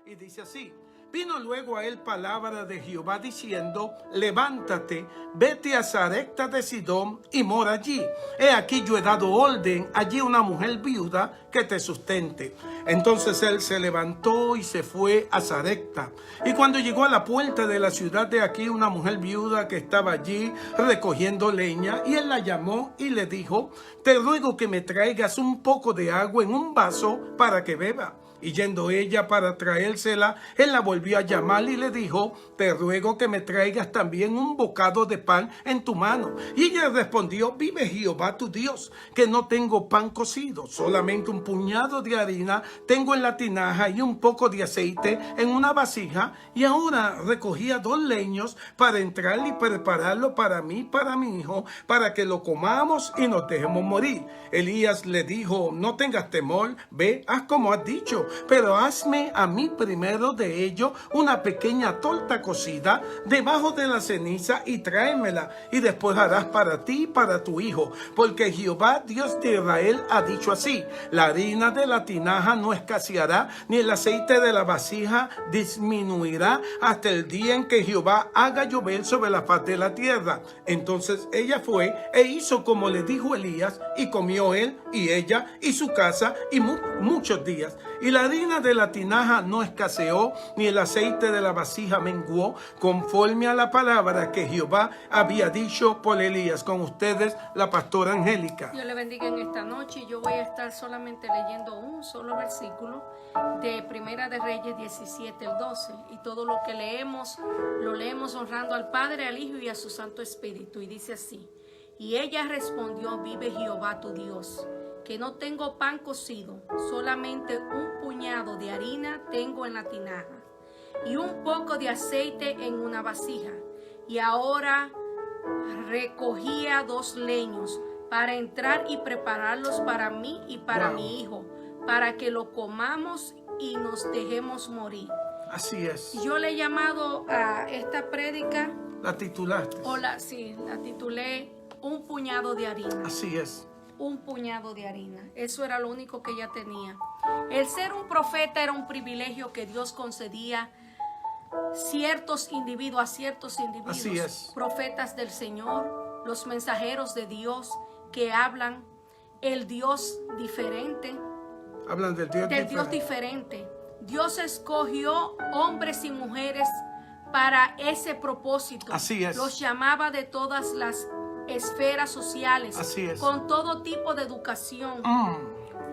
Y dice así: vino luego a él palabra de Jehová diciendo: levántate, vete a Sarepta de Sidón y mora allí. He aquí yo he dado orden allí una mujer viuda que te sustente. Entonces él se levantó y se fue a Sarepta. Y cuando llegó a la puerta de la ciudad, de aquí una mujer viuda que estaba allí recogiendo leña, y él la llamó y le dijo: te ruego que me traigas un poco de agua en un vaso para que beba. Y yendo ella para traérsela, él la volvió a llamar y le dijo: te ruego que me traigas también un bocado de pan en tu mano. Y ella respondió: vive Jehová tu Dios, que no tengo pan cocido, solamente un puñado de harina tengo en la tinaja y un poco de aceite en una vasija. Y ahora recogía 2 leños para entrar y prepararlo para mí, para mi hijo, para que lo comamos y nos dejemos morir. Elías le dijo: no tengas temor, ve, haz como has dicho, pero hazme a mí primero de ello una pequeña torta cocida debajo de la ceniza y tráemela, y después harás para ti y para tu hijo, porque Jehová Dios de Israel ha dicho así: la harina de la tinaja no escaseará, ni el aceite de la vasija disminuirá hasta el día en que Jehová haga llover sobre la faz de la tierra. Entonces ella fue e hizo como le dijo Elías, y comió él y ella y su casa y muchos días. Y la harina de la tinaja no escaseó, ni el aceite de la vasija menguó, conforme a la palabra que Jehová había dicho por Elías. Con ustedes, la pastora Angélica. Dios le bendiga en esta noche. Yo voy a estar solamente leyendo un solo versículo de Primera de Reyes 17, el 12. Y todo lo que leemos, lo leemos honrando al Padre, al Hijo y a su Santo Espíritu. Y dice así: y ella respondió: vive Jehová tu Dios, que no tengo pan cocido, solamente un puñado de harina tengo en la tinaja y un poco de aceite en una vasija. Y ahora recogía 2 leños para entrar y prepararlos para mí y para mi hijo, para que lo comamos y nos dejemos morir. Así es. Yo le he llamado a esta prédica, ¿La titulaste? sí, la titulé Un puñado de harina. Así es. Un puñado de harina. Eso era lo único que ella tenía. El ser un profeta era un privilegio que Dios concedía a ciertos individuos. Así es. Profetas del Señor, los mensajeros de Dios que hablan el Dios diferente. Hablan del Dios diferente. Dios diferente. Dios escogió hombres y mujeres para ese propósito. Así es. Los llamaba de todas las esferas sociales. Así es. Con todo tipo de educación.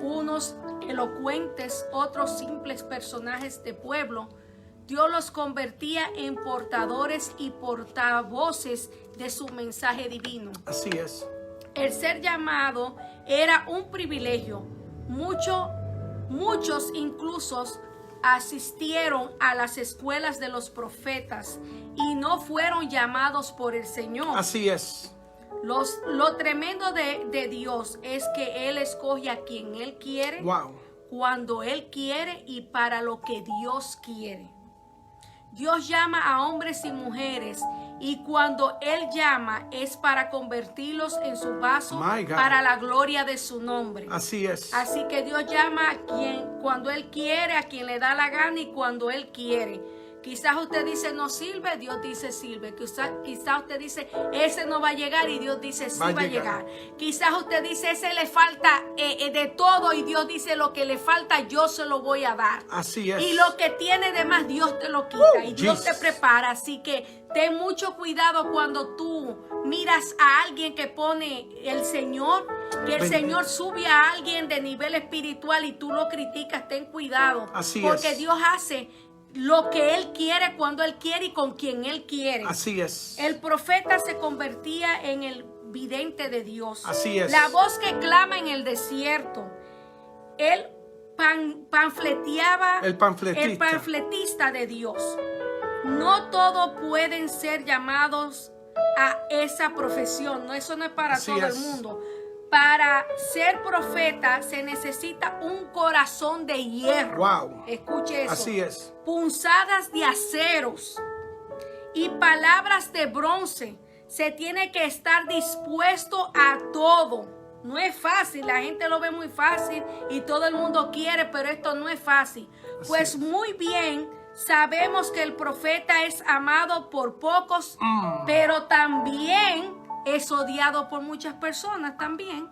Unos elocuentes, otros simples personajes de pueblo. Dios los convertía en portadores y portavoces de su mensaje divino. Así es. El ser llamado era un privilegio. Muchos incluso asistieron a las escuelas de los profetas y no fueron llamados por el Señor. Así es. Lo tremendo de Dios es que Él escoge a quien Él quiere, cuando Él quiere y para lo que Dios quiere. Dios llama a hombres y mujeres, y cuando Él llama es para convertirlos en su vaso para la gloria de su nombre. Así es. Así que Dios llama a cuando Él quiere, a quien le da la gana y cuando Él quiere. Quizás usted dice no sirve, Dios dice sirve. Quizás usted dice ese no va a llegar y Dios dice sí va a llegar. Quizás usted dice ese le falta de todo y Dios dice lo que le falta yo se lo voy a dar. Así es. Y lo que tiene de más Dios te lo quita y Dios te prepara. Así que ten mucho cuidado cuando tú miras a alguien que pone el Señor, que el Señor sube a alguien de nivel espiritual y tú lo criticas. Ten cuidado. Así porque es. Dios hace lo que Él quiere, cuando Él quiere y con quien Él quiere. Así es. El profeta se convertía en el vidente de Dios. Así es. La voz que clama en el desierto. Él panfleteaba. El panfletista. El panfletista de Dios. No todos pueden ser llamados a esa profesión. No, eso no es para todo el mundo. Para ser profeta se necesita un corazón de hierro. Escuche eso. Así es. Punzadas de aceros y palabras de bronce. Se tiene que estar dispuesto a todo. No es fácil. La gente lo ve muy fácil y todo el mundo quiere, pero esto no es fácil. Pues es. muy bien sabemos que el profeta es amado por pocos, pero también es odiado por muchas personas también.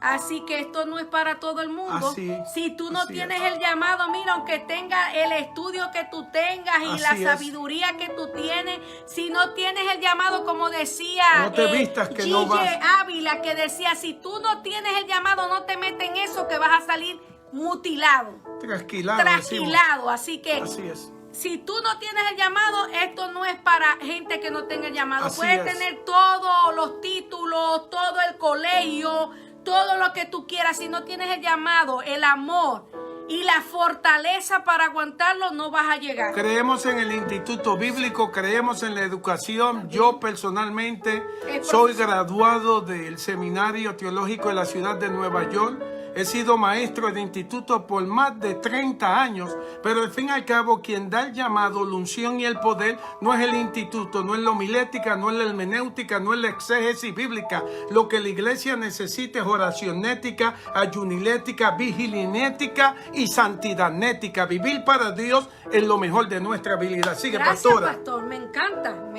Así que esto no es para todo el mundo. Si tú no tienes el llamado, mira, aunque tengas el estudio que tú tengas y la sabiduría que tú tienes, si no tienes el llamado, como decía no te vistas que no vas. Ávila, que decía, si tú no tienes el llamado, no te metes en eso que vas a salir mutilado. Trasquilado. Así que así es. Si tú no tienes el llamado, esto no es para gente que no tenga el llamado. Así Puedes es. tener todos los títulos, todo el colegio, todo lo que tú quieras. Si no tienes el llamado, el amor y la fortaleza para aguantarlo, no vas a llegar. Creemos en el Instituto Bíblico, creemos en la educación. Yo personalmente soy graduado del Seminario Teológico de la ciudad de Nueva York. He sido maestro de instituto por más de 30 años, pero al fin y al cabo quien da el llamado, la unción y el poder no es el instituto, no es la homilética, no es la hermenéutica, no es la exégesis bíblica. Lo que la iglesia necesita es oracionética, ayunilética, vigilinética y santidadnética. Vivir para Dios es lo mejor de nuestra habilidad. Sigue, gracias, pastora. pastor, me encanta.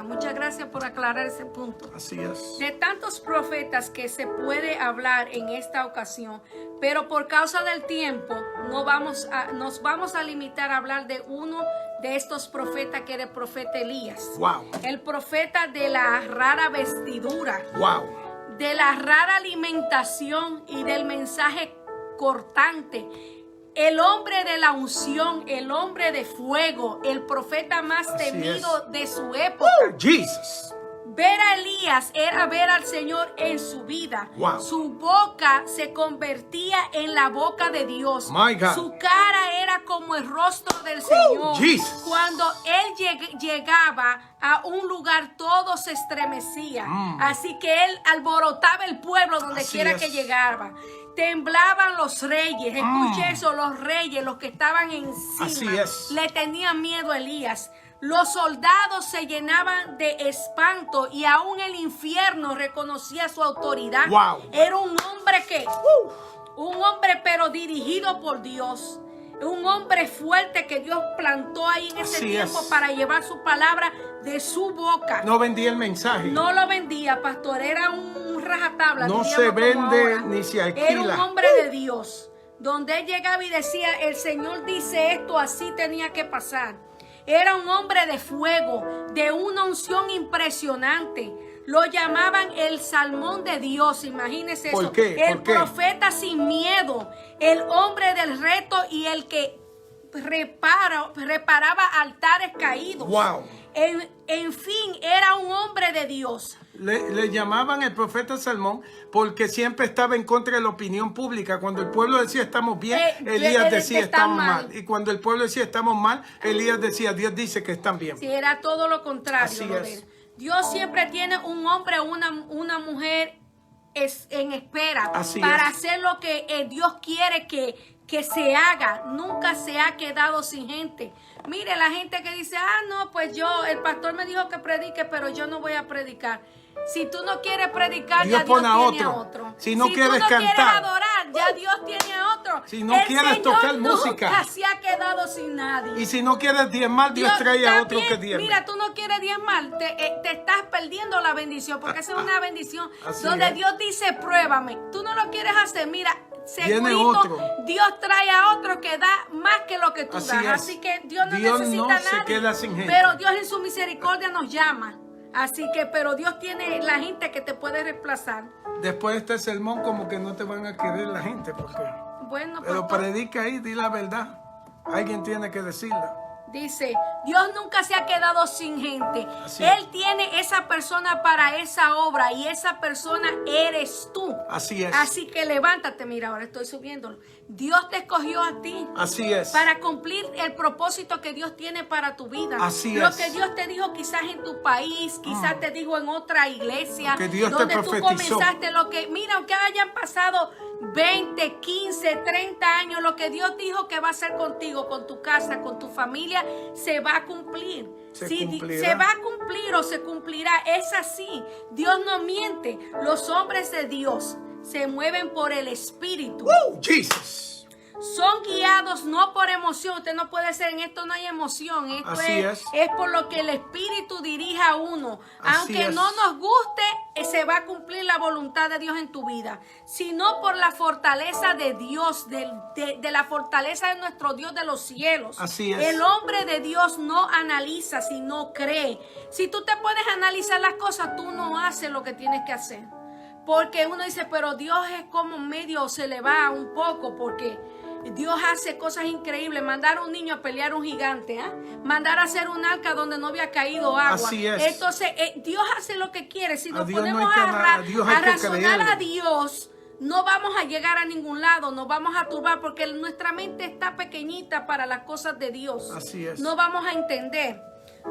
Muchas gracias por aclarar ese punto. Así es. De tantos profetas que se puede hablar en esta ocasión, pero por causa del tiempo nos vamos a limitar a hablar de uno de estos profetas, que era el profeta Elías. Wow. El profeta de la rara vestidura. Wow. De la rara alimentación y del mensaje cortante. El hombre de la unción, el hombre de fuego, el profeta más temido de su época. Jesus. Ver a Elías era ver al Señor en su vida. Wow. Su boca se convertía en la boca de Dios. My God. Su cara era como el rostro del Señor. Jesus. Cuando él llegaba a un lugar, todo se estremecía. Así que él alborotaba el pueblo donde quiera que llegara. Temblaban los reyes. Escuche eso, los reyes, los que estaban encima. Así es. Le tenían miedo a Elías. Los soldados se llenaban de espanto y aún el infierno reconocía su autoridad. Wow. Era un hombre un hombre pero dirigido por Dios. Un hombre fuerte que Dios plantó ahí en ese tiempo para llevar su palabra de su boca. No vendía el mensaje. No lo vendía, pastor. Era un rajatabla. No se vende ni se alquila. Era un hombre de Dios. Donde él llegaba y decía, el Señor dice esto, así tenía que pasar. Era un hombre de fuego, de una unción impresionante. Lo llamaban el Salmón de Dios, imagínese eso. ¿Por qué? El profeta sin miedo, el hombre del reto y el que reparaba altares caídos. Wow. En fin, era un hombre de Dios. Le llamaban el profeta Salmón porque siempre estaba en contra de la opinión pública. Cuando el pueblo decía estamos bien, Elías decía estamos mal. Y cuando el pueblo decía estamos mal, Elías decía Dios dice que están bien. Sí, era todo lo contrario. Así es. Dios siempre tiene un hombre o una mujer en espera para hacer lo que Dios quiere que se haga. Nunca se ha quedado sin gente. Mire, la gente que dice, no, pues el pastor me dijo que predique, pero yo no voy a predicar. Si tú no quieres predicar, Dios ya Dios tiene a otro. Si no quieres tú no cantar, quieres adorar, ya Dios tiene a otro. Si no quieres tocar música, nunca se ha quedado sin nadie. Y si no quieres diezmar, Dios trae a otro que diezme. Mira, tú no quieres diezmar, te estás perdiendo la bendición, porque esa es una bendición donde es. Dios dice, pruébame. Tú no lo quieres hacer, mira, segurito Dios trae a otro que da más que lo que tú das. Así que Dios no necesita a nadie, se queda sin gente. pero Dios en su misericordia nos llama. Así que, pero Dios tiene la gente que te puede reemplazar. Después de este sermón como que no te van a querer la gente, porque pero predica ahí, di la verdad. Alguien tiene que decirla. Dice, Dios nunca se ha quedado sin gente. Él tiene esa persona para esa obra y esa persona eres tú. Así es. Así que levántate, mira, ahora estoy subiéndolo. Dios te escogió a ti. Así es. Para cumplir el propósito que Dios tiene para tu vida. Así es. Lo que Dios te dijo quizás en tu país, quizás te dijo en otra iglesia. Que Dios donde te tú profetizó. comenzaste mira, aunque hayan pasado 20, 15, 30 años, lo que Dios dijo que va a hacer contigo, con tu casa, con tu familia, se va a cumplir. Se va a cumplir o se cumplirá. Es así. Dios no miente. Los hombres de Dios se mueven por el Espíritu. Jesus. son guiados no por emoción. Usted no puede ser, en esto no hay emoción. Esto Así es por lo que el Espíritu dirige a uno. Así Aunque es. no nos guste, se va a cumplir la voluntad de Dios en tu vida. Sino por la fortaleza de Dios, de la fortaleza de nuestro Dios de los cielos. Así es. El hombre de Dios no analiza, sino cree. Si tú te puedes analizar las cosas, tú no haces lo que tienes que hacer. Porque uno dice, pero Dios es como medio, se le va un poco, porque Dios hace cosas increíbles. Mandar a un niño a pelear a un gigante, mandar a hacer un arca donde no había caído agua. Así es. Entonces, Dios hace lo que quiere. Si nos Dios no ponemos hay que a Dios hay que razonar creerle. a Dios, no vamos a llegar a ningún lado, nos vamos a turbar, porque nuestra mente está pequeñita para las cosas de Dios. Así es. No vamos a entender.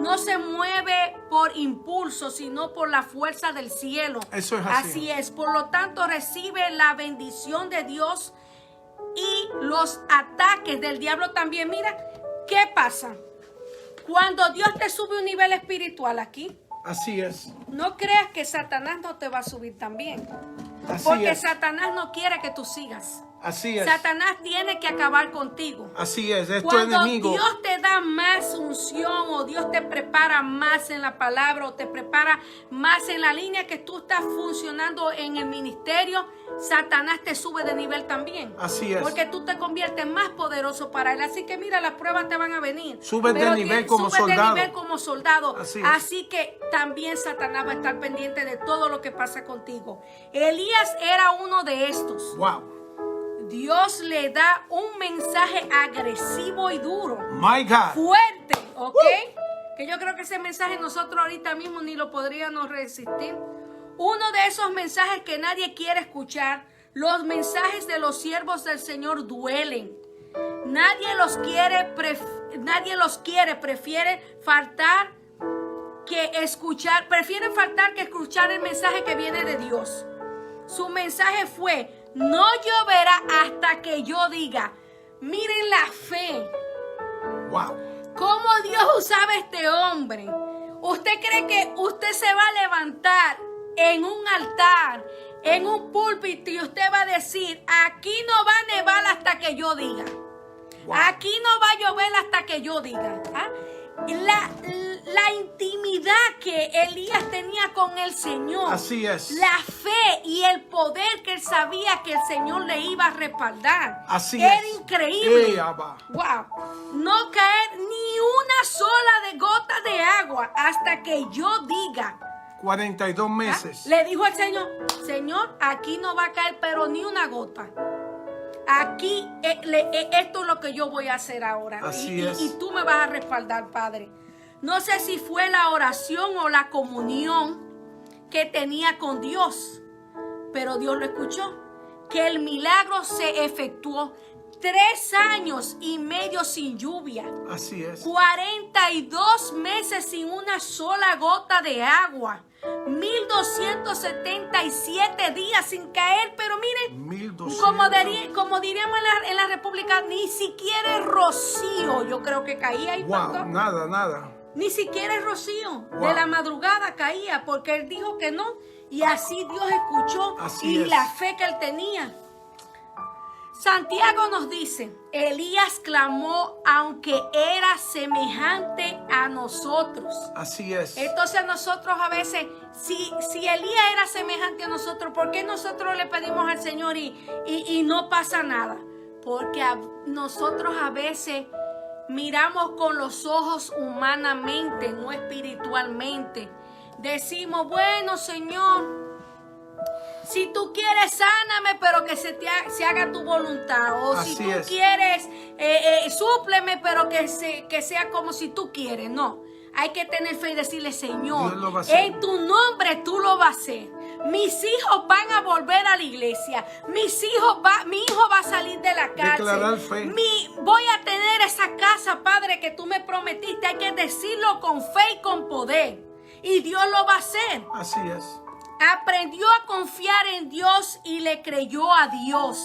No se mueve por impulso, sino por la fuerza del cielo. Eso es así. Así es. Por lo tanto, recibe la bendición de Dios y los ataques del diablo también. Mira, ¿qué pasa? Cuando Dios te sube un nivel espiritual aquí, Así es. no creas que Satanás no te va a subir también. Así Porque es. Satanás no quiere que tú sigas. Así es. Satanás tiene que acabar contigo. Así es tu Cuando enemigo. Dios te da más unción, o Dios te prepara más en la palabra, o te prepara más en la línea que tú estás funcionando en el ministerio, Satanás te sube de nivel también. Así es. Porque tú te conviertes más poderoso para él. Así que mira, las pruebas te van a venir. Subes de Pero nivel como subes soldado. de nivel como soldado. Así es. Así que también Satanás va a estar pendiente de todo lo que pasa contigo. Elías era uno de estos. Wow. Dios le da un mensaje agresivo y duro, My God. fuerte, ¿ok? Que yo creo que ese mensaje nosotros ahorita mismo ni lo podríamos resistir. Uno de esos mensajes que nadie quiere escuchar. Los mensajes de los siervos del Señor duelen. Nadie los quiere, prefieren faltar que escuchar el mensaje que viene de Dios. Su mensaje fue: no lloverá hasta que yo diga. Miren la fe. Wow. ¿Cómo Dios usaba a este hombre? ¿Usted cree que usted se va a levantar en un altar, en un púlpito, y usted va a decir: aquí no va a nevar hasta que yo diga? Wow. Aquí no va a llover hasta que yo diga. La intimidad que Elías tenía con el Señor. Así es. La fe y el poder que él sabía que el Señor le iba a respaldar. Así Era es. increíble. Abba. Wow. No caer ni una sola de gota de agua hasta que yo diga. 42 meses. Le dijo al Señor: Señor, aquí no va a caer pero ni una gota. Aquí, esto es lo que yo voy a hacer ahora. Así es. Y tú me vas a respaldar, Padre. No sé si fue la oración o la comunión que tenía con Dios, pero Dios lo escuchó. Que el milagro se efectuó. 3 años y medio sin lluvia. Así es. 42 meses sin una sola gota de agua. 1277 días sin caer, pero miren, 1200. como diríamos en la República, ni siquiera el rocío, yo creo que caía ahí. Wow, nada. Ni siquiera el rocío Wow. de la madrugada caía, porque él dijo que no, y así Dios escuchó. Así y es. la fe que él tenía. Santiago nos dice: Elías clamó aunque era semejante a nosotros. Así es. Entonces nosotros a veces, si Elías era semejante a nosotros, ¿por qué nosotros le pedimos al Señor y no pasa nada? Porque nosotros a veces miramos con los ojos humanamente, no espiritualmente. Decimos: bueno, Señor, si tú quieres, sáname, pero que se haga tu voluntad. O Así si tú es. quieres, súpleme, pero que sea como si tú quieres. No, hay que tener fe y decirle: Señor, Dios lo va a hacer. en tu nombre tú lo vas a hacer. Mis hijos van a volver a la iglesia. mi hijo va a salir de la Declarar cárcel. fe. Voy a tener esa casa, Padre, que tú me prometiste. Hay que decirlo con fe y con poder. Y Dios lo va a hacer. Así es. Aprendió a confiar en Dios y le creyó a Dios,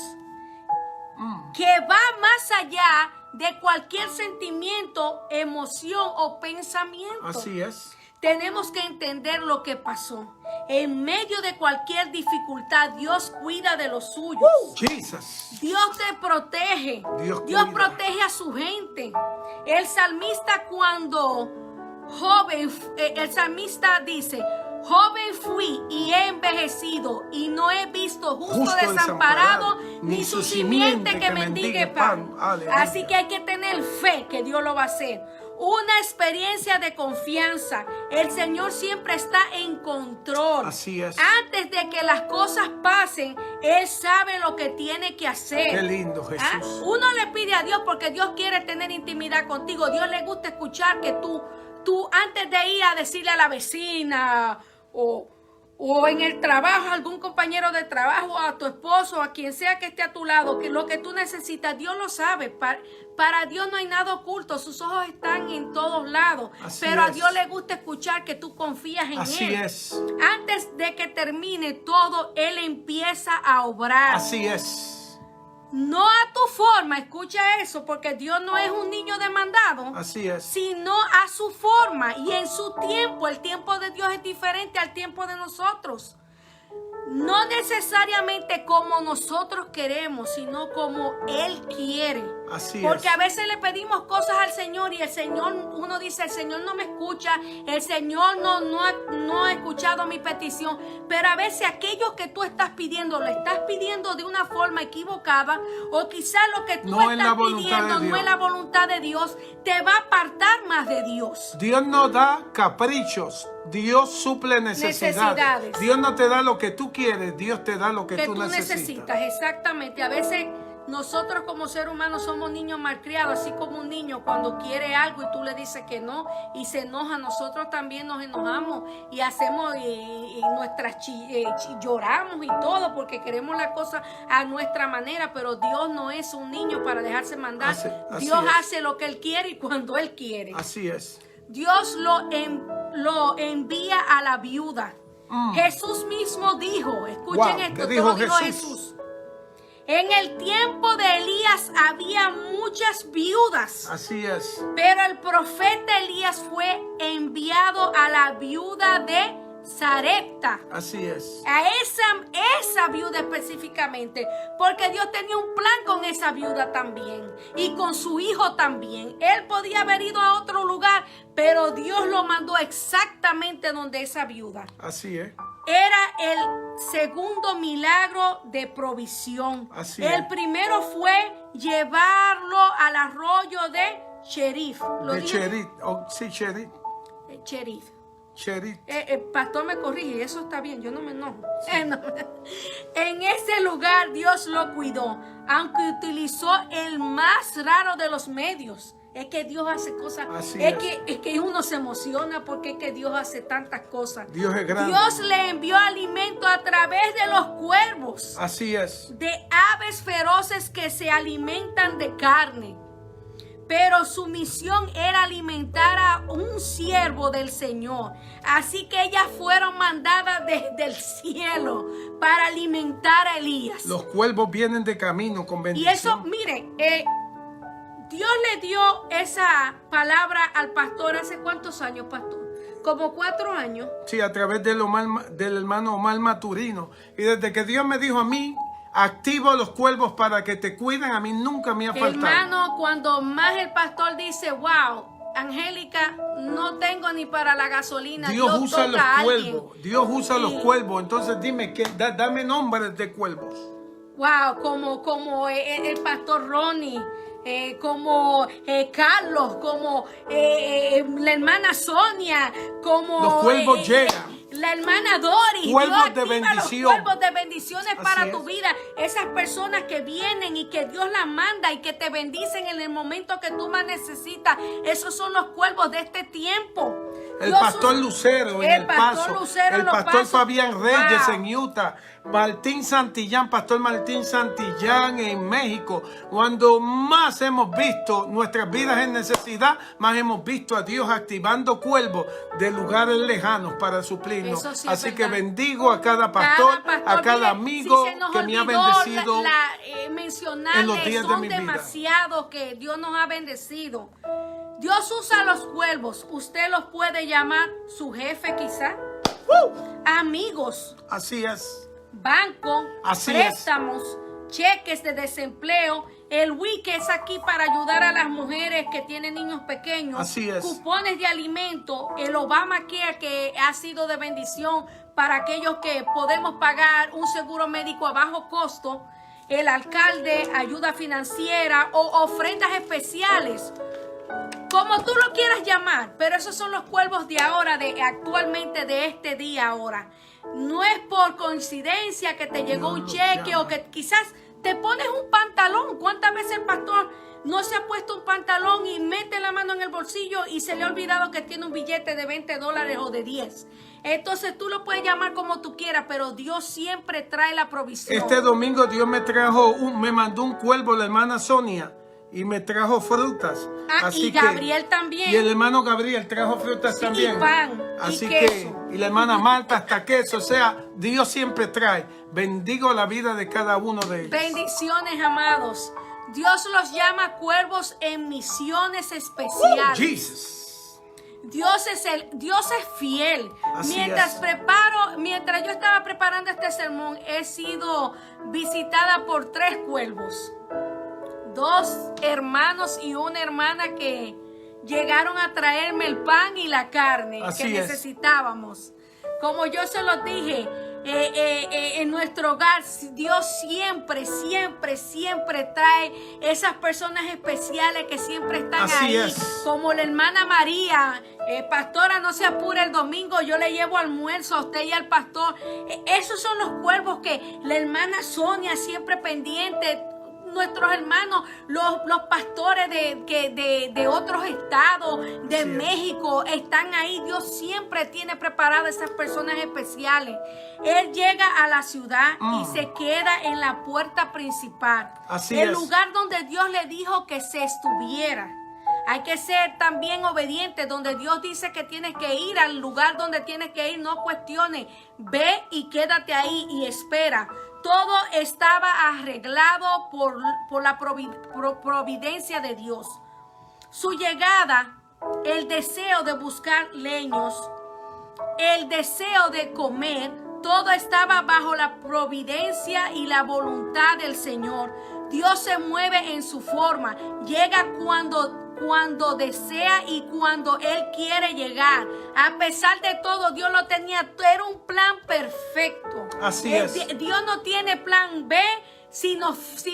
que va más allá de cualquier sentimiento, emoción o pensamiento. Así es. tenemos que entender lo que pasó. En medio de cualquier dificultad, Dios cuida de los suyos. Jesus. Dios te protege. Dios Dios cuida. protege a su gente. El salmista cuando joven, el salmista dice, joven fui y he envejecido y no he visto justo desamparado ni su simiente que mendigue pan. Aleluya. Así que hay que tener fe que Dios lo va a hacer. Una experiencia de confianza. El Señor siempre está en control. Así es. Antes de que las cosas pasen, Él sabe lo que tiene que hacer. Qué lindo, Jesús. Uno le pide a Dios porque Dios quiere tener intimidad contigo. Dios le gusta escuchar que tú antes de ir a decirle a la vecina o en el trabajo, a algún compañero de trabajo, a tu esposo, a quien sea que esté a tu lado, que lo que tú necesitas, Dios lo sabe. Para Dios no hay nada oculto, sus ojos están en todos lados. Así pero a es. Dios le gusta escuchar que tú confías en Así Él. es. Antes de que termine todo, Él empieza a obrar. Así es. No a tu forma, escucha eso, porque Dios no es un niño demandado, Así es. sino a su forma y en su tiempo. El tiempo de Dios es diferente al tiempo de nosotros. No necesariamente como nosotros queremos, sino como Él quiere. Así Porque es. a veces le pedimos cosas al Señor y el Señor, uno dice, el Señor no me escucha, el Señor no ha escuchado mi petición. Pero a veces aquello que tú estás pidiendo, lo estás pidiendo de una forma equivocada, o quizás lo que tú No es la estás voluntad pidiendo de no es Dios. la voluntad de Dios, te va a apartar más de Dios. Dios no da caprichos. Dios suple necesidades. Necesidades. Dios no te da lo que tú quieres. Dios te da lo que tú necesitas. necesitas, exactamente. A veces nosotros como seres humanos somos niños malcriados, así como un niño cuando quiere algo y tú le dices que no y se enoja, nosotros también nos enojamos y hacemos y lloramos y todo porque queremos la cosa a nuestra manera, pero Dios no es un niño para dejarse mandar. Así Dios es. hace lo que Él quiere y cuando Él quiere. Así es. Dios lo envía a la viuda. Jesús mismo dijo, escuchen Wow, esto, ¿qué esto dijo lo dijo Jesús? Jesús. En el tiempo de Elías había muchas viudas, Así es. pero el profeta Elías fue enviado a la viuda de Sarepta. Así es. A esa viuda específicamente, porque Dios tenía un plan con esa viuda también y con su hijo también. Él podía haber ido a otro lugar, pero Dios lo mandó exactamente donde esa viuda. Así es. Era el segundo milagro de provisión. Así El es. primero fue llevarlo al arroyo de Cherith. ¿Lo De dije? Cherit. Oh, sí, Cherit. Cherith. Cherit. El pastor me corrige, eso está bien, yo no me enojo. No. En ese lugar Dios lo cuidó, aunque utilizó el más raro de los medios. Es que Dios hace cosas. Así Es que uno se emociona porque es que Dios hace tantas cosas. Dios es grande. Dios le envió alimento a través de los cuervos, Así es. de aves feroces que se alimentan de carne. Pero su misión era alimentar a un siervo del Señor. Así que ellas fueron mandadas desde el cielo para alimentar a Elías. Los cuervos vienen de camino con Y bendición. eso, miren, Dios le dio esa palabra al pastor hace ¿cuántos años, pastor? Como 4 años. Sí, a través del hermano Omar Maturino. Y desde que Dios me dijo a mí, activo los cuervos para que te cuiden, a mí nunca me ha faltado. Hermano, cuando más el pastor dice, wow, Angélica, no tengo ni para la gasolina. Dios usa los toca a alguien. cuervos. Dios usa los Y- cuervos. Entonces dime, dame nombres de cuervos. Wow, como el pastor Ronnie, como Carlos, como la hermana Sonia, como Los cuervos llegan. la hermana Doris. Cuervos Dios de activa bendición. los cuervos de bendiciones Así para es. tu vida. Esas personas que vienen y que Dios las manda y que te bendicen en el momento que tú más necesitas. Esos son los cuervos de este tiempo. El Dios pastor usa- Lucero en el El pastor Paso. Lucero en El Los pastor Pasos. Fabián Reyes Wow. en Utah. Martín Santillán, pastor Martín Santillán en México. Cuando más hemos visto nuestras vidas en necesidad, más hemos visto a Dios activando cuervos de lugares lejanos para suplirnos. Eso sí es Así que verdad. bendigo a cada pastor, a cada mire, amigo si se nos que me ha olvidó bendecido. mencionarles, en los días de son mi vida. demasiados que Dios nos ha bendecido. Dios usa los cuervos. Usted los puede llamar su jefe quizá. Amigos. Así es. Banco. Así préstamos. Cheques de desempleo. El WIC es aquí para ayudar a las mujeres que tienen niños pequeños. Así es. Cupones de alimento. El Obamacare, que ha sido de bendición para aquellos que podemos pagar un seguro médico a bajo costo. El alcalde, ayuda financiera o ofrendas especiales. Como tú lo quieras llamar, pero esos son los cuervos de ahora, actualmente, de este día ahora. No es por coincidencia que te llegó un cheque o que quizás te pones un pantalón. ¿Cuántas veces el pastor no se ha puesto un pantalón y mete la mano en el bolsillo y se le ha olvidado que tiene un billete de $20 o de 10? Entonces tú lo puedes llamar como tú quieras, pero Dios siempre trae la provisión. Este domingo Dios me mandó un cuervo, la hermana Sonia, y me trajo frutas. Así y Gabriel también. Y el hermano Gabriel trajo frutas también. Y pan, así y queso. Y la hermana Marta hasta queso. O sea, Dios siempre trae. Bendigo la vida de cada uno de ellos. Bendiciones, amados. Dios los llama cuervos en misiones especiales. Jesus. Dios es fiel. Así Mientras yo estaba preparando este sermón, he sido visitada por 3 cuervos. 2 hermanos y una hermana que llegaron a traerme el pan y la carne que necesitábamos. Como yo se los dije, en nuestro hogar, Dios siempre trae esas personas especiales que siempre están ahí. Como la hermana María. Pastora, no se apure, el domingo yo le llevo almuerzo a usted y al pastor. Esos son los cuervos que la hermana Sonia siempre pendiente. Nuestros hermanos, los pastores de otros estados, de México, están ahí. Dios siempre tiene preparadas esas personas especiales. Él llega a la ciudad y se queda en la puerta principal. El lugar donde Dios le dijo que se estuviera. Hay que ser también obediente. Donde Dios dice que tienes que ir al lugar donde tienes que ir, no cuestiones. Ve y quédate ahí y espera. Todo estaba arreglado por la providencia de Dios. Su llegada, el deseo de buscar leños, el deseo de comer, todo estaba bajo la providencia y la voluntad del Señor. Dios se mueve en su forma, llega cuando desea y cuando Él quiere llegar. A pesar de todo, Dios lo tenía, era un plan perfecto. Así es. Dios no tiene plan B si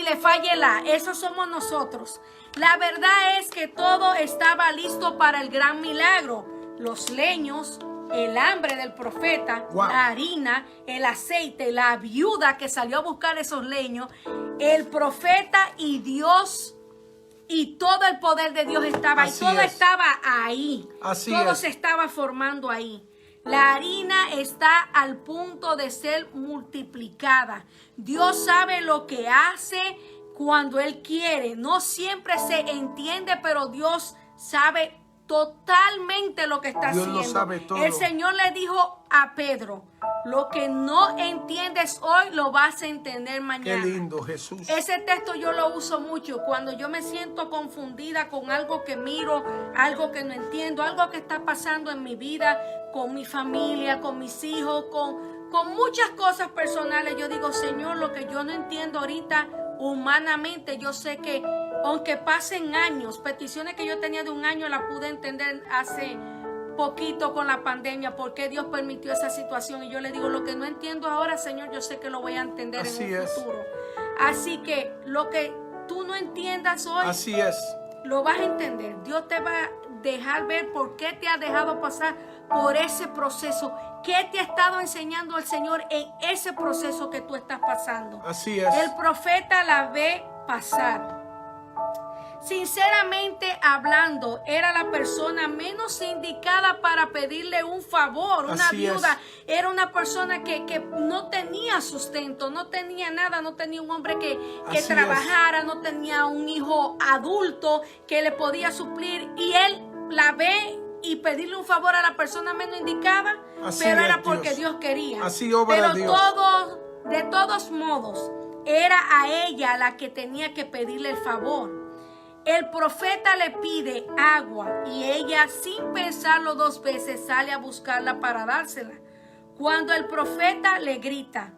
le falla el A. Eso somos nosotros. La verdad es que todo estaba listo para el gran milagro. Los leños, el hambre del profeta, la harina, el aceite, la viuda que salió a buscar esos leños, el profeta y Dios. Y todo el poder de Dios estaba ahí. Todo estaba ahí. Todo se estaba formando ahí. La harina está al punto de ser multiplicada. Dios sabe lo que hace cuando Él quiere. No siempre se entiende, pero Dios sabe totalmente lo que está haciendo. Dios lo sabe todo. El Señor le dijo a Pedro: lo que no entiendes hoy, lo vas a entender mañana. Qué lindo, Jesús. Ese texto yo lo uso mucho cuando yo me siento confundida con algo que miro, algo que no entiendo, algo que está pasando en mi vida, con mi familia, con mis hijos, con muchas cosas personales. Yo digo: Señor, lo que yo no entiendo ahorita humanamente, yo sé que aunque pasen años, peticiones que yo tenía de un año las pude entender hace poquito con la pandemia, por qué Dios permitió esa situación. Y yo le digo: lo que no entiendo ahora, Señor, yo sé que lo voy a entender en un futuro. Así que lo que tú no entiendas hoy, lo vas a entender. Dios te va a dejar ver por qué te ha dejado pasar por ese proceso. ¿Qué te ha estado enseñando el Señor en ese proceso que tú estás pasando? Así es. El profeta la ve pasar. Sinceramente hablando, era la persona menos indicada para pedirle un favor. Una viuda era una persona que no tenía sustento, no tenía nada, no tenía un hombre que trabajara, no tenía un hijo adulto que le podía suplir. Y él la ve y pedirle un favor a la persona menos indicada, pero era porque Dios quería. Pero de todos modos, era a ella la que tenía que pedirle el favor. El profeta le pide agua y ella, sin pensarlo dos veces, sale a buscarla para dársela. Cuando el profeta le grita,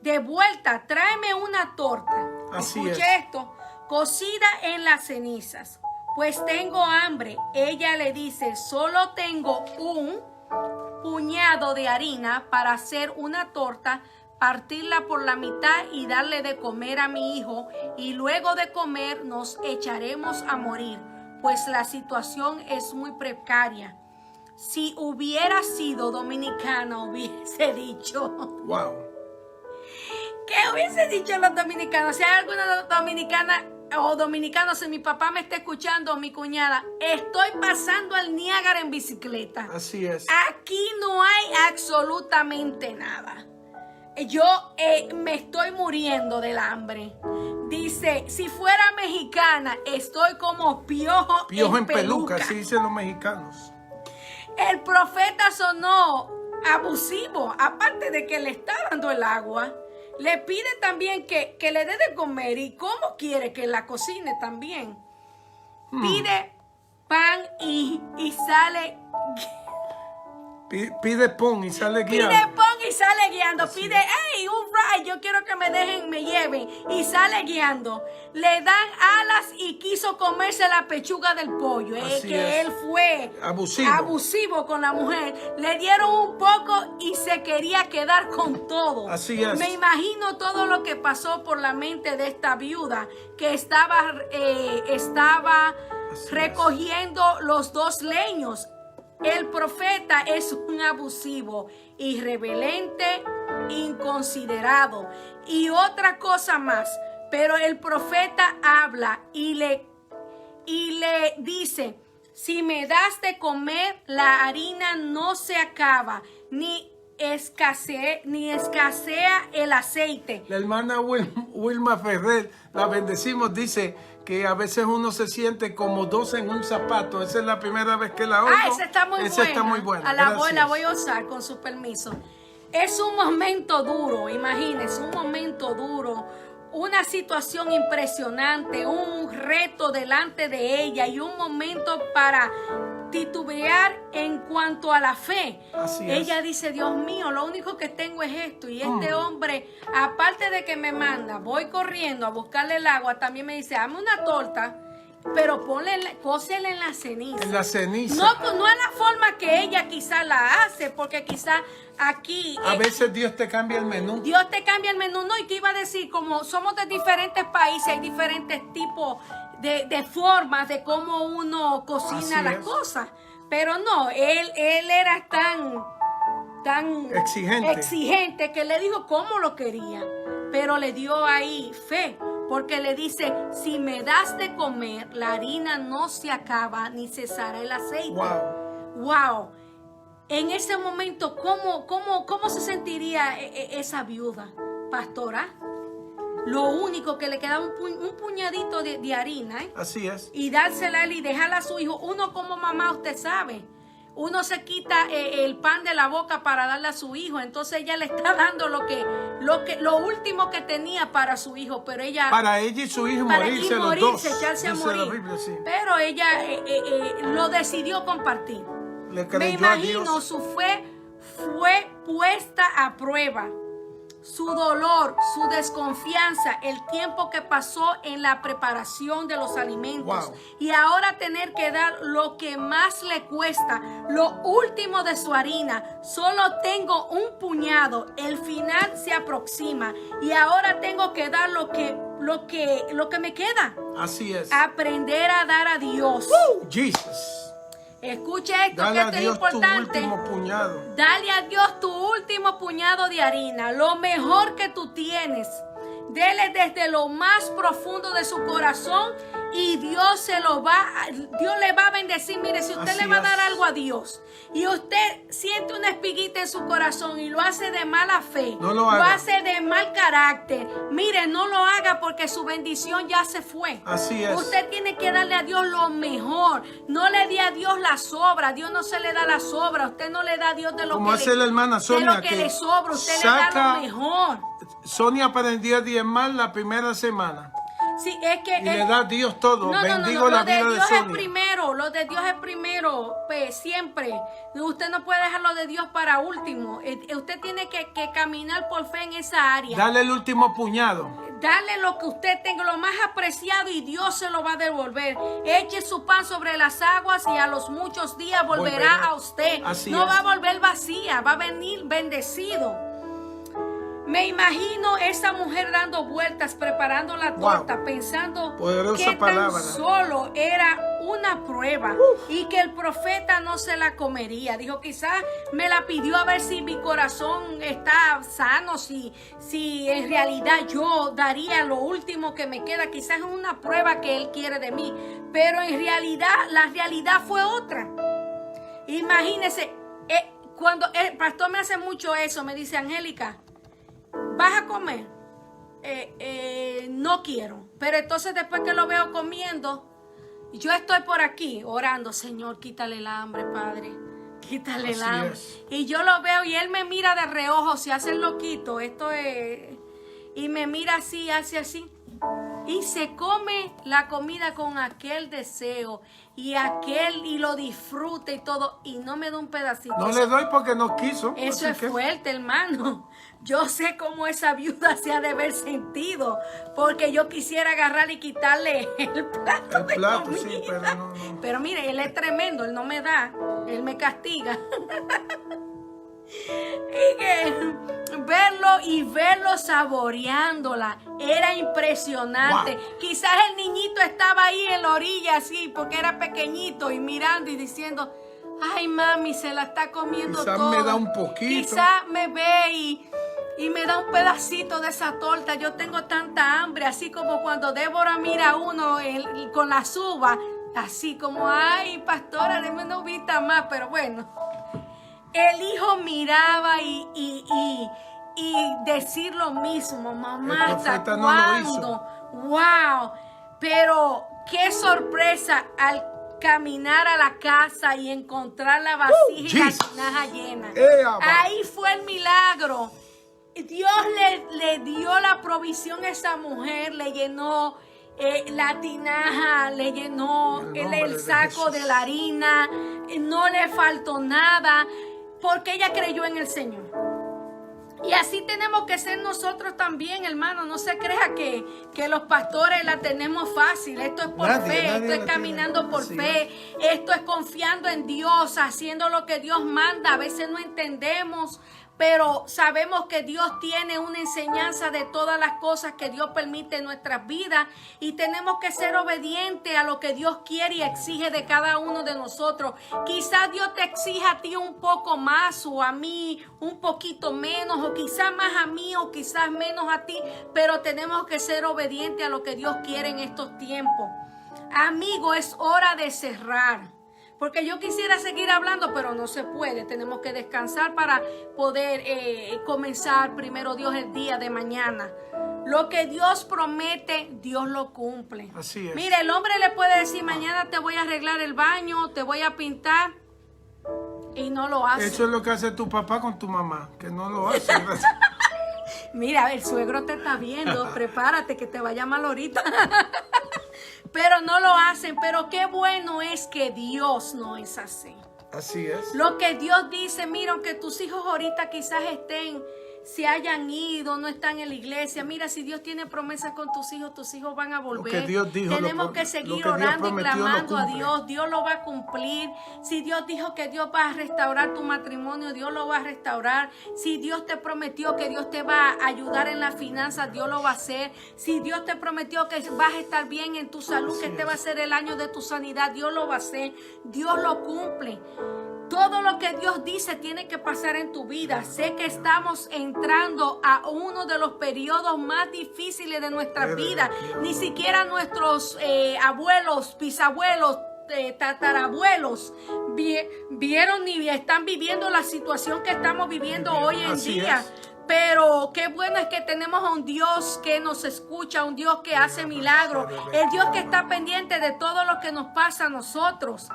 de vuelta, tráeme una torta. Así Escuche es. esto, cocida en las cenizas, pues tengo hambre. Ella le dice, solo tengo un puñado de harina para hacer una torta, partirla por la mitad y darle de comer a mi hijo, y luego de comer nos echaremos a morir, pues la situación es muy precaria. Si hubiera sido dominicana, hubiese dicho... Wow. ¿Qué hubiese dicho los dominicanos? Si hay alguna dominicana o dominicano, si mi papá me está escuchando o mi cuñada, estoy pasando al Niágara en bicicleta. Así es. Aquí no hay absolutamente nada. Yo me estoy muriendo del hambre. Dice, si fuera mexicana, estoy como piojo Piojo en peluca, así dicen los mexicanos. El profeta sonó abusivo, aparte de que le está dando el agua. Le pide también que le dé de comer, y cómo quiere que la cocine también. Pide pan y sale. Pide pon y sale guiando. Pide pan y sale guiando. Así Pide, hey, un ride, yo quiero que me dejen, me lleven. Y sale guiando. Le dan alas y quiso comerse la pechuga del pollo. Es Así que es. él fue abusivo con la mujer. Le dieron un poco y se quería quedar con todo. Así es. Me imagino todo lo que pasó por la mente de esta viuda que estaba recogiendo los dos leños. El profeta es un abusivo, irreverente, inconsiderado y otra cosa más. Pero el profeta habla y le dice, si me das de comer, la harina no se acaba, ni escasea el aceite. La hermana Wilma Ferrer, la bendecimos, dice que a veces uno se siente como dos en un zapato. Esa es la primera vez que la oigo. Esa está muy buena. Está muy buena. La voy a usar con su permiso. Es un momento duro, imagínense, un momento duro. Una situación impresionante, un reto delante de ella y un momento para titubear en cuanto a la fe. Así es. Ella dice, Dios mío, lo único que tengo es esto. Y este hombre, aparte de que me manda, voy corriendo a buscarle el agua, también me dice, dame una torta, pero cósela en la ceniza. En la ceniza. No es la forma que ella quizá la hace, porque quizá aquí... A veces Dios te cambia el menú. Dios te cambia el menú, ¿no? Y te iba a decir, como somos de diferentes países, hay diferentes tipos de formas de cómo uno cocina las cosas. Pero no, él era tan exigente que le dijo cómo lo quería. Pero le dio ahí fe, porque le dice, si me das de comer, la harina no se acaba ni cesará el aceite. Wow. En ese momento, ¿cómo se sentiría esa viuda, pastora? Lo único que le quedaba un puñadito de harina, Así es. y dársela a él y dejarla a su hijo. Uno como mamá, usted sabe, uno se quita el pan de la boca para darle a su hijo. Entonces ella le está dando lo último que tenía para su hijo, pero ella... Para ella y su hijo morirse los dos. Echarse a Dice morir. la Biblia, sí. Pero ella lo decidió compartir. Le creyó Me imagino a Dios. su fe fue puesta a prueba. Su dolor, su desconfianza, el tiempo que pasó en la preparación de los alimentos. Wow. Y ahora tener que dar lo que más le cuesta, lo último de su harina. Solo tengo un puñado, el final se aproxima y ahora tengo que dar lo que me queda. Así es. Aprender a dar a Dios. Jesus. Escuche esto, Dale que a esto es Dios tu importante. último puñado. Dale a Dios tu último puñado de harina, lo mejor que tú tienes. Dele desde lo más profundo de su corazón y Dios le va a bendecir. Mire, si usted le va a dar algo a Dios y usted siente una espiguita en su corazón y lo hace de mala fe, no lo haga. hace de mal carácter, mire, no lo haga porque su bendición ya se fue. Así es. Usted tiene que darle a Dios lo mejor. No le dé a Dios la sobra. Dios no se le da la sobra. Usted no le da a Dios de lo Como que hace la hermana Sonia, de lo que le sobra. Usted le da lo mejor. Sonia aprendió a diezmar la primera semana. Sí, es que Y le da a Dios todo. Bendigo Lo la de vida de Dios es Sonia. primero, lo de Dios es primero, pues siempre. Usted no puede dejar lo de Dios para último. Usted tiene que caminar por fe en esa área. Dale el último puñado. Dale lo que usted tenga, lo más apreciado, y Dios se lo va a devolver. Eche su pan sobre las aguas y a los muchos días volverá a usted. Así no es. va a volver vacía, va a venir bendecido. Me imagino esa mujer dando vueltas, preparando la torta, pensando Poderosa que palabra. tan solo era una prueba y que el profeta no se la comería. Dijo, quizás me la pidió a ver si mi corazón está sano, si en realidad yo daría lo último que me queda. Quizás es una prueba que él quiere de mí, pero en realidad la realidad fue otra. Imagínese, cuando el pastor me hace mucho eso, me dice, Angélica, ¿vas a comer? No quiero. Pero entonces después que lo veo comiendo, yo estoy por aquí orando, Señor, quítale el hambre, Padre. Quítale el hambre. Y yo lo veo y él me mira de reojo, se hace el loquito. Y me mira así, hace así. Y se come la comida con aquel deseo y lo disfruta y todo, y no me da un pedacito. No le doy porque no quiso. Eso es fuerte, hermano. Yo sé cómo esa viuda se ha de haber sentido, porque yo quisiera agarrar y quitarle el plato de comida. Sí, pero no. Pero mire, él es tremendo, él no me da, él me castiga. Y que verlo saboreándola era impresionante. Wow. Quizás el niñito estaba ahí en la orilla así porque era pequeñito y mirando y diciendo, ay mami, se la está comiendo Quizás todo. me da un poquito. Quizás me ve y me da un pedacito de esa torta. Yo tengo tanta hambre, así como cuando Débora mira a uno con las uvas, así como, ay pastora, deme una uvita más, pero bueno. El hijo miraba y decir lo mismo, mamá, ¿hasta cuándo? ¡Wow! Pero qué sorpresa al caminar a la casa y encontrar la vasija y la tinaja llena. Ahí fue el milagro. Dios le dio la provisión a esa mujer, le llenó la tinaja, le llenó el saco de la harina, no le faltó nada, porque ella creyó en el Señor. Y así tenemos que ser nosotros también, hermano. No se crea que los pastores la tenemos fácil. Esto es por fe, esto es caminando por fe, esto es confiando en Dios, haciendo lo que Dios manda. A veces no entendemos, pero sabemos que Dios tiene una enseñanza de todas las cosas que Dios permite en nuestras vidas, y tenemos que ser obedientes a lo que Dios quiere y exige de cada uno de nosotros. Quizás Dios te exija a ti un poco más, o a mí un poquito menos, o quizás más a mí o quizás menos a ti, pero tenemos que ser obedientes a lo que Dios quiere en estos tiempos. Amigo, es hora de cerrar. Porque yo quisiera seguir hablando, pero no se puede. Tenemos que descansar para poder comenzar primero Dios el día de mañana. Lo que Dios promete, Dios lo cumple. Así es. Mire, el hombre le puede decir, mañana te voy a arreglar el baño, te voy a pintar, y no lo hace. Eso es lo que hace tu papá con tu mamá, que no lo hace. Mira, el suegro te está viendo, prepárate que te va a llamar ahorita. Pero no lo hacen. Pero qué bueno es que Dios no es así. Así es. Lo que Dios dice, mira, aunque tus hijos ahorita quizás se hayan ido, no están en la iglesia. Mira, si Dios tiene promesas con tus hijos van a volver. Lo que Dios dijo, tenemos que seguir orando y clamando a Dios. Dios lo va a cumplir. Si Dios dijo que Dios va a restaurar tu matrimonio, Dios lo va a restaurar. Si Dios te prometió que Dios te va a ayudar en las finanzas, Dios lo va a hacer. Si Dios te prometió que vas a estar bien en tu salud, que este va a ser el año de tu sanidad, Dios lo va a hacer. Dios lo cumple. Todo lo que Dios dice tiene que pasar en tu vida. Sé que estamos entrando a uno de los periodos más difíciles de nuestra vida. Ni siquiera nuestros abuelos, bisabuelos, tatarabuelos vieron ni están viviendo la situación que estamos viviendo hoy en día. Pero qué bueno es que tenemos a un Dios que nos escucha, un Dios que hace milagros, el Dios que está pendiente de todo lo que nos pasa a nosotros.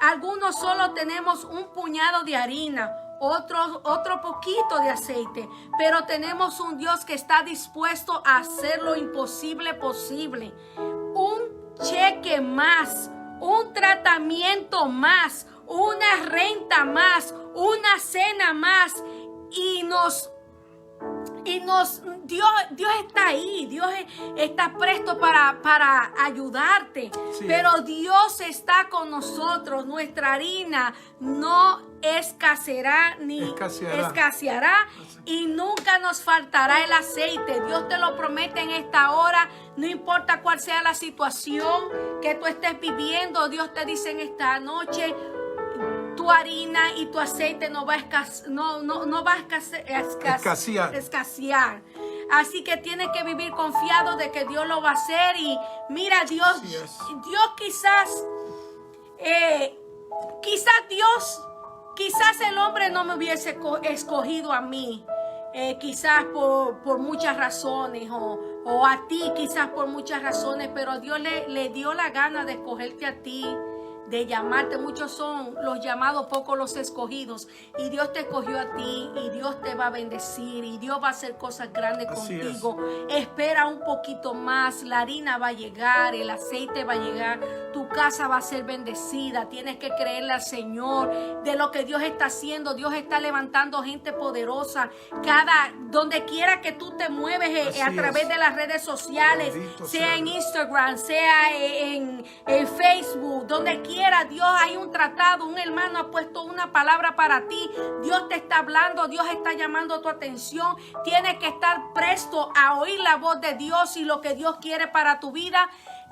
Algunos solo tenemos un puñado de harina, otro poquito de aceite, pero tenemos un Dios que está dispuesto a hacer lo imposible posible. Un cheque más, un tratamiento más, una renta más, una cena más, y Dios está ahí, Dios está presto para ayudarte, sí. Pero Dios está con nosotros. Nuestra harina no escaseará ni escaseará y nunca nos faltará el aceite. Dios te lo promete en esta hora, no importa cuál sea la situación que tú estés viviendo. Dios te dice en esta noche: tu harina y tu aceite no va a escasear. Así que tienes que vivir confiado de que Dios lo va a hacer. Y mira, Dios quizás el hombre no me hubiese escogido a mí, quizás por muchas razones, o a ti quizás por muchas razones, pero Dios le dio la gana de escogerte a ti, de llamarte. Muchos son los llamados, pocos los escogidos, y Dios te escogió a ti, y Dios te va a bendecir, y Dios va a hacer cosas grandes contigo. Espera un poquito más, la harina va a llegar, el aceite va a llegar, tu casa va a ser bendecida. Tienes que creerle al Señor de lo que Dios está haciendo. Dios está levantando gente poderosa donde quiera que tú te mueves, a través de las redes sociales, sea en Instagram, sea en Facebook, donde quiera. Dios, hay un tratado, un hermano ha puesto una palabra para ti. Dios te está hablando, Dios está llamando tu atención. Tienes que estar presto a oír la voz de Dios y lo que Dios quiere para tu vida.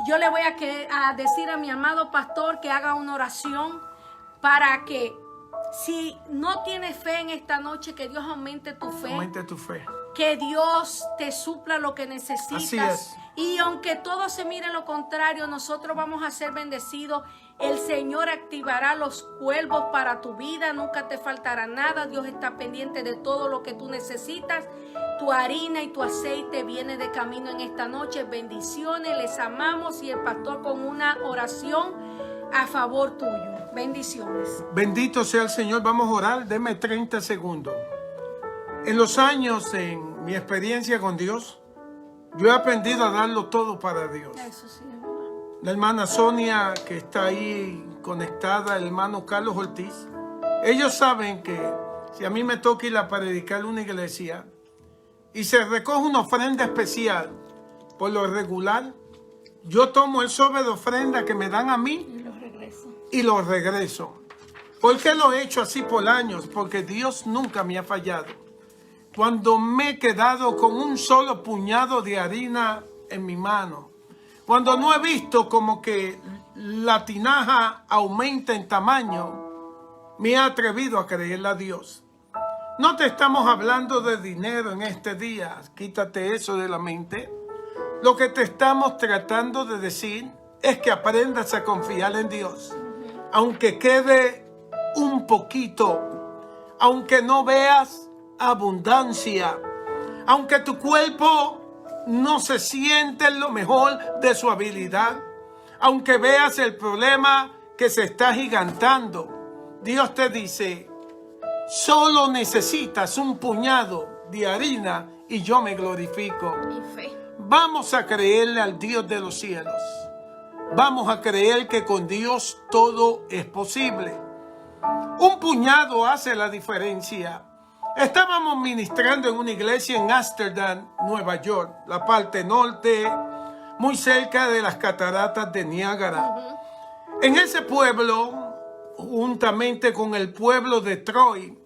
Yo le voy a decir a mi amado pastor que haga una oración para que, si no tienes fe en esta noche, que Dios aumente tu fe. Aumente tu fe. Que Dios te supla lo que necesitas. Así es. Y aunque todo se mire lo contrario, nosotros vamos a ser bendecidos. El Señor activará los cuervos para tu vida. Nunca te faltará nada. Dios está pendiente de todo lo que tú necesitas. Tu harina y tu aceite viene de camino en esta noche. Bendiciones, les amamos, y el pastor con una oración a favor tuyo. Bendiciones. Bendito sea el Señor. Vamos a orar. Deme 30 segundos. En los años, en mi experiencia con Dios, yo he aprendido a darlo todo para Dios. Eso sí. La hermana Sonia, que está ahí conectada, el hermano Carlos Ortiz, ellos saben que si a mí me toca ir a predicar una iglesia y se recoge una ofrenda especial, por lo regular, yo tomo el sobre de ofrenda que me dan a mí y lo regreso. ¿Por qué lo he hecho así por años? Porque Dios nunca me ha fallado. Cuando me he quedado con un solo puñado de harina en mi mano, cuando no he visto como que la tinaja aumenta en tamaño, me he atrevido a creerle a Dios. No te estamos hablando de dinero en este día, quítate eso de la mente. Lo que te estamos tratando de decir es que aprendas a confiar en Dios. Aunque quede un poquito, aunque no veas abundancia, aunque tu cuerpo no se siente en lo mejor de su habilidad, aunque veas el problema que se está agigantando, Dios te dice: solo necesitas un puñado de harina y yo me glorifico. Y fe. Vamos a creerle al Dios de los cielos. Vamos a creer que con Dios todo es posible. Un puñado hace la diferencia. Estábamos ministrando en una iglesia en Amsterdam, Nueva York, la parte norte, muy cerca de las cataratas de Niágara. En ese pueblo, juntamente con el pueblo de Troy,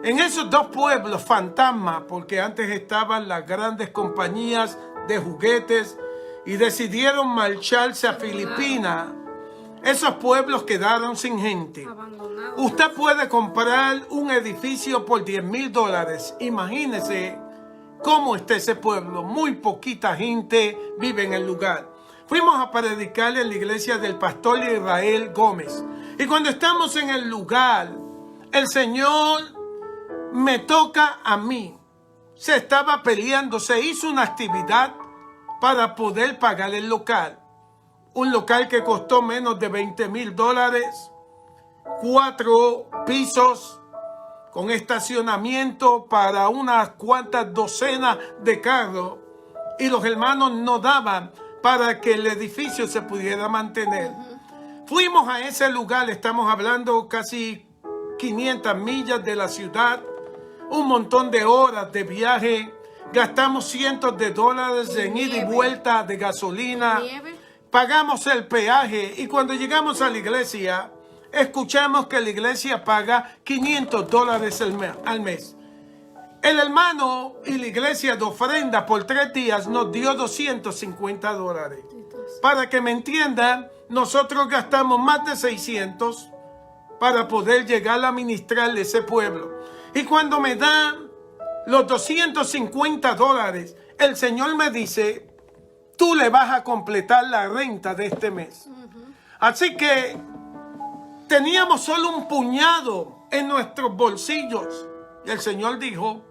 en esos dos pueblos fantasmas, porque antes estaban las grandes compañías de juguetes y decidieron marcharse a Filipinas, esos pueblos quedaron sin gente. Usted puede comprar un edificio por $10,000. Imagínese cómo está ese pueblo. Muy poquita gente vive en el lugar. Fuimos a predicar en la iglesia del pastor Israel Gómez. Y cuando estamos en el lugar, el Señor me toca a mí. Se estaba peleando, se hizo una actividad para poder pagar el local. Un local que costó menos de $20,000, 4 pisos, con estacionamiento para unas cuantas docenas de carros, y los hermanos no daban para que el edificio se pudiera mantener. Fuimos a ese lugar, estamos hablando casi 500 millas de la ciudad, un montón de horas de viaje, gastamos cientos de dólares en ida y vuelta de gasolina, pagamos el peaje, y cuando llegamos a la iglesia, escuchamos que la iglesia paga $500 al mes. El hermano y la iglesia de ofrenda por 3 días nos dio $250. Para que me entiendan, nosotros gastamos más de 600 para poder llegar a ministrarle a ese pueblo. Y cuando me dan los $250, el Señor me dice, tú le vas a completar la renta de este mes. Así que teníamos solo un puñado en nuestros bolsillos. Y el Señor dijo,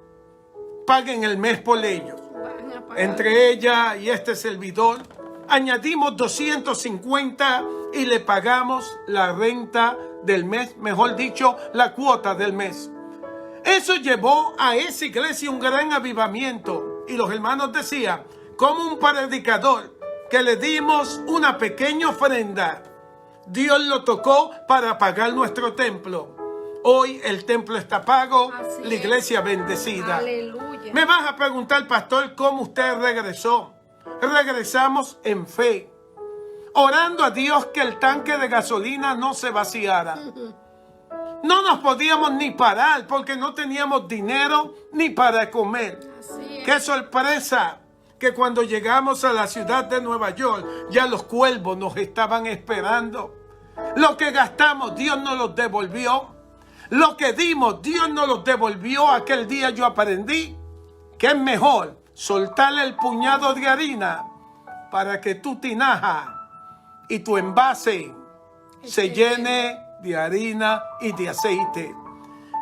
paguen el mes por ellos. Entre ella y este servidor, añadimos 250 y le pagamos la renta del mes, mejor dicho, la cuota del mes. Eso llevó a esa iglesia un gran avivamiento. Y los hermanos decían, como un predicador, que le dimos una pequeña ofrenda, Dios lo tocó para pagar nuestro templo. Hoy el templo está pago, la iglesia bendecida. Aleluya. Me vas a preguntar, pastor, ¿cómo usted regresó? Regresamos en fe, orando a Dios que el tanque de gasolina no se vaciara. No nos podíamos ni parar porque no teníamos dinero ni para comer. ¡Qué sorpresa! Que cuando llegamos a la ciudad de Nueva York, ya los cuervos nos estaban esperando. Lo que gastamos, Dios nos los devolvió. Lo que dimos, Dios nos los devolvió. Aquel día yo aprendí que es mejor soltarle el puñado de harina para que tu tinaja y tu envase se llene de harina y de aceite.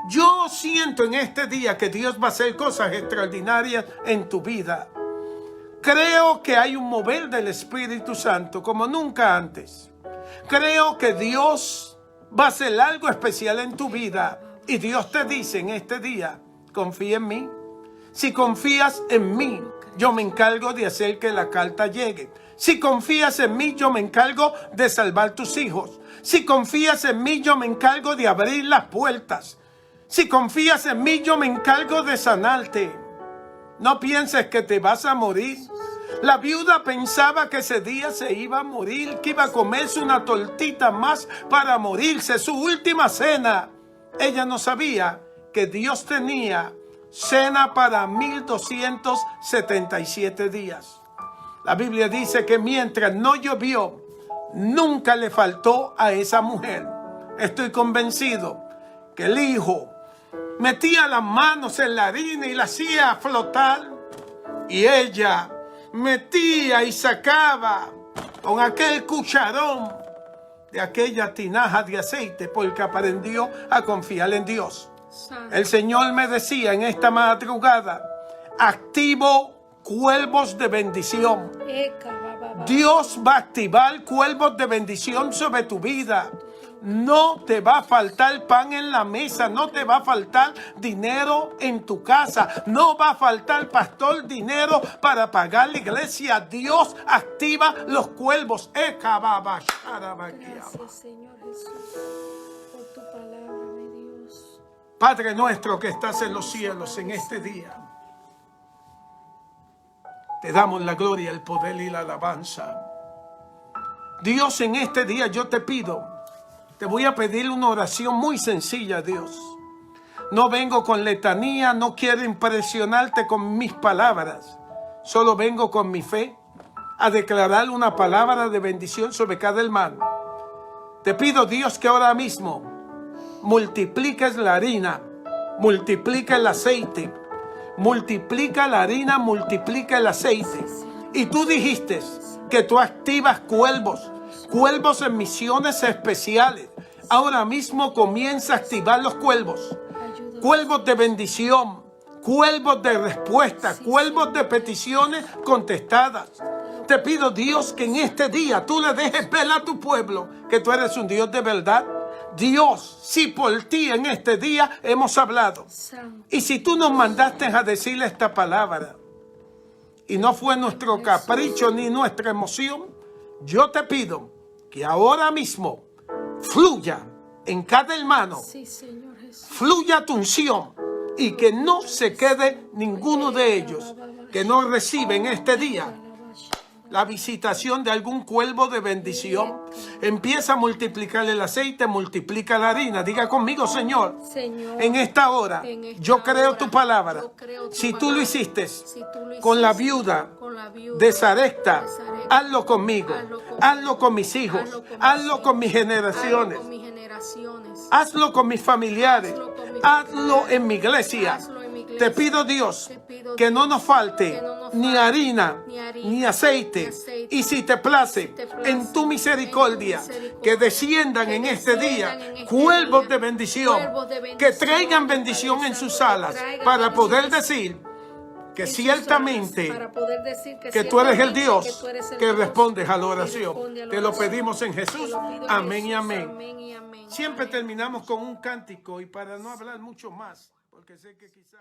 Yo siento en este día que Dios va a hacer cosas extraordinarias en tu vida. Creo que hay un mover del Espíritu Santo como nunca antes. Creo que Dios va a hacer algo especial en tu vida. Y Dios te dice en este día, confía en mí. Si confías en mí, yo me encargo de hacer que la carta llegue. Si confías en mí, yo me encargo de salvar tus hijos. Si confías en mí, yo me encargo de abrir las puertas. Si confías en mí, yo me encargo de sanarte. No pienses que te vas a morir. La viuda pensaba que ese día se iba a morir, que iba a comerse una tortita más para morirse, su última cena. Ella no sabía que Dios tenía cena para 1277 días. La Biblia dice que mientras no llovió, nunca le faltó a esa mujer. Estoy convencido que el hijo metía las manos en la harina y la hacía flotar, y ella metía y sacaba con aquel cucharón de aquella tinaja de aceite, porque aprendió a confiar en Dios. El Señor me decía en esta madrugada, activo cuervos de bendición. Dios va a activar cuervos de bendición sobre tu vida. No te va a faltar pan en la mesa, no te va a faltar dinero en tu casa, no va a faltar, pastor, dinero para pagar la iglesia. Dios activa los cuervos. Gracias, Señor Jesús, por tu palabra, mi Dios. Padre nuestro que estás en los cielos, en este día te damos la gloria, el poder y la alabanza. Dios, en este día yo te pido, te voy a pedir una oración muy sencilla, Dios. No vengo con letanía, no quiero impresionarte con mis palabras. Solo vengo con mi fe a declarar una palabra de bendición sobre cada hermano. Te pido, Dios, que ahora mismo multipliques la harina, multiplica el aceite, multiplica la harina, multiplica el aceite. Y tú dijiste que tú activas cuervos en misiones especiales. Ahora mismo comienza a activar los cuervos. Cuervos de bendición, cuervos de respuesta, cuervos de peticiones contestadas. Te pido, Dios, que en este día tú le dejes ver a tu pueblo que tú eres un Dios de verdad, Dios, si por ti en este día hemos hablado, Santo. y si tú nos mandaste a decirle esta palabra, y no fue nuestro capricho ni nuestra emoción, yo te pido que ahora mismo fluya en cada hermano, Sí, Señor Jesús. fluya tu unción, y que no se quede ninguno de ellos que no recibe en este día la visitación de algún cuervo de bendición. Empieza a multiplicar el aceite, multiplica la harina. Diga conmigo, Señor, Señor, en esta hora en esta yo creo hora, tu palabra. yo creo tu Si tú palabra. lo hiciste Si tú lo con la hiciste viuda con la viuda de Sarepta, de Sarepta, hazlo conmigo, hazlo con mis hijos, hazlo con mis generaciones, hazlo con mis generaciones, hazlo con mis familiares, hazlo con mis hazlo en mi iglesia. hazlo en mi iglesia. Te pido, Dios, Te pido, que no Dios, nos falte que no nos ni falte harina, ni harina, ni aceite. ni aceite. Y si te place, te place, en tu misericordia, en tu misericordia, que desciendan que en este desciendan día en este cuervos día, de bendición, cuervos de que bendición, traigan bendición en Padre sus Santo, que alas, traigan para poder bendición decir que en sus ciertamente alas, para poder decir que tú eres el ciertamente Dios que tú eres el que Dios respondes a la que oración. responde a la Te lo oración. pedimos en Te Jesús. lo pido en Amén y Jesús. amén. Amén y amén. Siempre Amén. terminamos con un cántico, y para no hablar mucho más, porque sé que quizás...